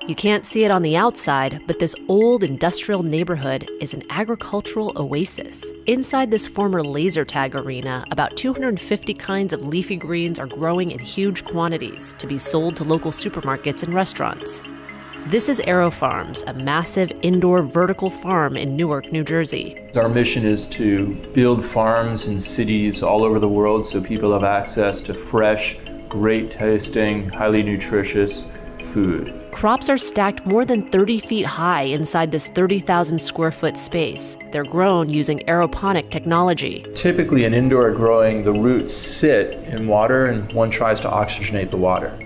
You can't see it on the outside, but this old industrial neighborhood is an agricultural oasis. Inside this former laser tag arena, about 250 kinds of leafy greens are growing in huge quantities to be sold to local supermarkets and restaurants. This is Aero Farms, a massive indoor vertical farm in Newark, New Jersey. Our mission is to build farms in cities all over the world so people have access to fresh, great tasting, highly nutritious food. Crops are stacked more than 30 feet high inside this 30,000 square foot space. They're grown using aeroponic technology. Typically in indoor growing, the roots sit in water and one tries to oxygenate the water.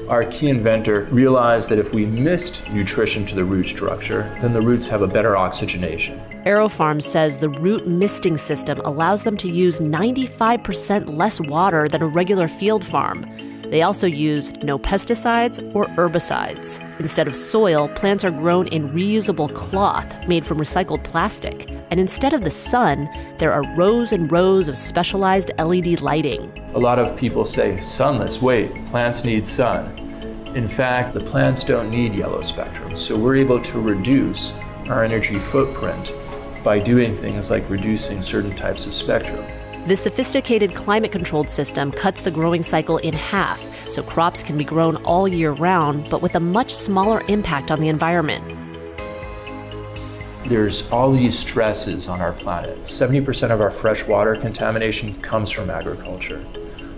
Our key inventor realized that if we missed nutrition to the root structure, then the roots have a better oxygenation. Aero Farms says the root misting system allows them to use 95% less water than a regular field farm. They also use no pesticides or herbicides. Instead of soil, plants are grown in reusable cloth made from recycled plastic. And instead of the sun, there are rows and rows of specialized LED lighting. A lot of people say, sunless, wait, plants need sun. In fact, the plants don't need yellow spectrum, so we're able to reduce our energy footprint by doing things like reducing certain types of spectrum. This sophisticated climate-controlled system cuts the growing cycle in half, so crops can be grown all year round, but with a much smaller impact on the environment. There's all these stresses on our planet. 70% of our freshwater contamination comes from agriculture.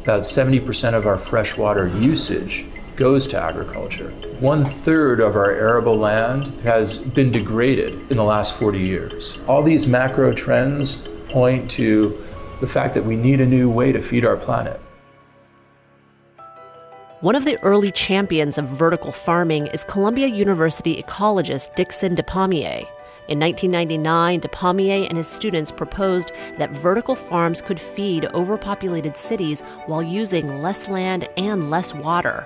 About 70% of our freshwater usage goes to agriculture. 1/3 of our arable land has been degraded in the last 40 years. All these macro trends point to the fact that we need a new way to feed our planet. One of the early champions of vertical farming is Columbia University ecologist Dickson DePommier. In 1999, DePommier and his students proposed that vertical farms could feed overpopulated cities while using less land and less water.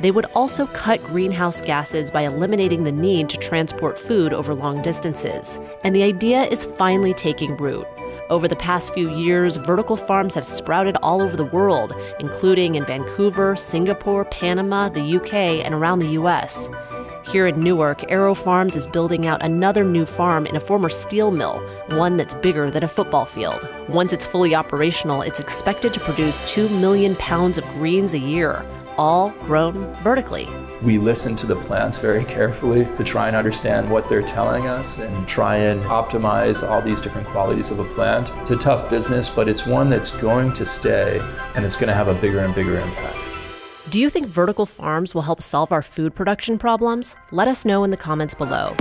They would also cut greenhouse gases by eliminating the need to transport food over long distances. And the idea is finally taking root. Over the past few years, vertical farms have sprouted all over the world, including in Vancouver, Singapore, Panama, the UK, and around the US. Here in Newark, Aero Farms is building out another new farm in a former steel mill, one that's bigger than a football field. Once it's fully operational, it's expected to produce 2 million pounds of greens a year, all grown vertically. We listen to the plants very carefully to try and understand what they're telling us and try and optimize all these different qualities of a plant. It's a tough business, but it's one that's going to stay and it's going to have a bigger and bigger impact. Do you think vertical farms will help solve our food production problems? Let us know in the comments below.